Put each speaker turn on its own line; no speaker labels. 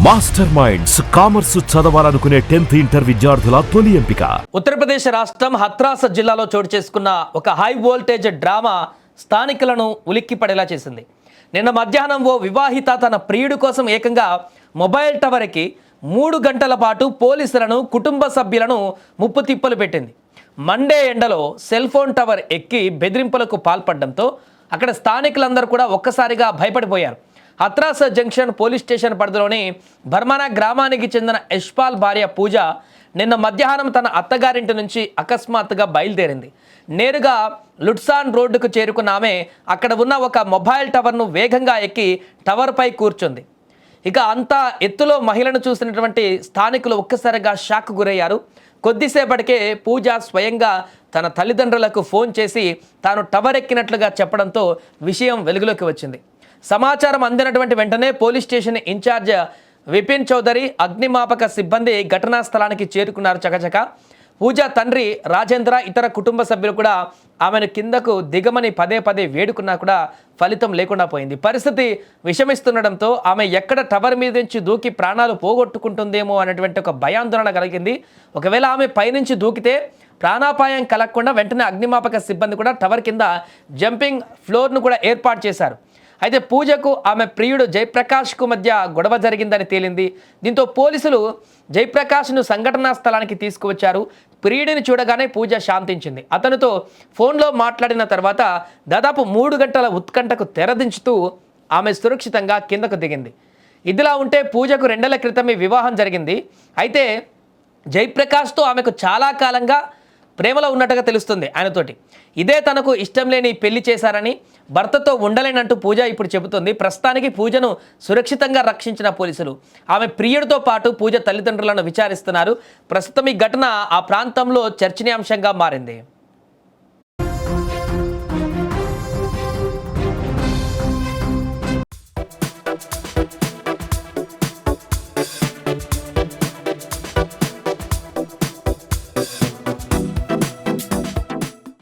Master minds commerce చదవాలనుకునే 10th inter విద్యార్థుల తొలి ఎంపిక.
ఉత్తరప్రదేశ్ రాష్ట్రం హత్రాస్ జిల్లాలో చోటు చేసుకున్న ఒక హై వోల్టేజ్ డ్రామా స్థానికులను ఉలిక్కిపడేలా చేసింది. నిన్న మధ్యాహ్నం ఓ వివాహిత తన ప్రియుడి కోసం ఏకంగా మొబైల్ టవర్కి 3 గంటల పాటు పోలీసులను, కుటుంబ సభ్యులను ముప్పు తిప్పలు పెట్టింది. మండే ఎండలో సెల్ ఫోన్ టవర్ ఎక్కి బెదిరింపులకు పాల్పడడంతో అక్కడ స్థానికులందరూ కూడా ఒక్కసారిగా భయపడిపోయారు. హత్రాస్ జంక్షన్ పోలీస్ స్టేషన్ పరిధిలోని బర్మానా గ్రామానికి చెందిన యశ్పాల్ భార్య పూజ నిన్న మధ్యాహ్నం తన అత్తగారింటి నుంచి అకస్మాత్తుగా బయలుదేరింది. నేరుగా లుట్సాన్ రోడ్డుకు చేరుకున్న ఆమె అక్కడ ఉన్న ఒక మొబైల్ టవర్ను వేగంగా ఎక్కి టవర్పై కూర్చుంది. ఇక అంతా ఎత్తులో మహిళను చూసినటువంటి స్థానికులు ఒక్కసారిగా షాక్ గురయ్యారు. కొద్దిసేపటికే పూజ స్వయంగా తన తల్లిదండ్రులకు ఫోన్ చేసి తాను టవర్ ఎక్కినట్లుగా చెప్పడంతో విషయం వెలుగులోకి వచ్చింది. సమాచారం అందినటువంటి వెంటనే police station in charge Vipin Chaudhary, అగ్నిమాపక సిబ్బంది ఘటనా స్థలానికి చేరుకున్నారు. చకచక పూజ తండ్రి రాజేంద్ర, ఇతర కుటుంబ సభ్యులు కూడా ఆమెను కిందకు దిగమని పదే పదే వేడుకున్నా కూడా ఫలితం లేకుండా పోయింది. పరిస్థితి విషమిస్తుండడంతో ఆమె ఎక్కడ టవర్ మీద నుంచి దూకి ప్రాణాలు పోగొట్టుకుంటుందేమో అనేటువంటి ఒక భయాందోళన కలిగింది. ఒకవేళ ఆమె పైనుంచి దూకితే ప్రాణాపాయం కలగకుండా వెంటనే అగ్నిమాపక సిబ్బంది కూడా టవర్ కింద జంపింగ్ ఫ్లోర్ను కూడా ఏర్పాటు చేశారు. అయితే పూజకు ఆమె ప్రియుడు జయప్రకాష్కు మధ్య గొడవ జరిగిందని తేలింది. దీంతో పోలీసులు జయప్రకాష్ను సంఘటనా స్థలానికి తీసుకువచ్చారు. ప్రియుడిని చూడగానే పూజ శాంతించింది. అతనితో ఫోన్లో మాట్లాడిన తర్వాత దాదాపు 3 గంటల ఉత్కంఠకు తెరదించుతూ ఆమె సురక్షితంగా కిందకు దిగింది. ఇదిలా ఉంటే పూజకు 2 నెలల క్రితమే వివాహం జరిగింది. అయితే జయప్రకాష్తో ఆమెకు చాలా కాలంగా ప్రేమలో ఉన్నట్టుగా తెలుస్తుంది ఆయనతోటి. ఇదే తనకు ఇష్టం లేని పెళ్లి చేశారని, భర్తతో ఉండలేనంటూ పూజ ఇప్పుడు చెబుతుంది. ప్రస్తుతానికి పూజను సురక్షితంగా రక్షించిన పోలీసులు ఆమె ప్రియుడితో పాటు పూజ తల్లిదండ్రులను విచారిస్తున్నారు. ప్రస్తుతం ఈ ఘటన ఆ ప్రాంతంలో చర్చనీయాంశంగా మారింది.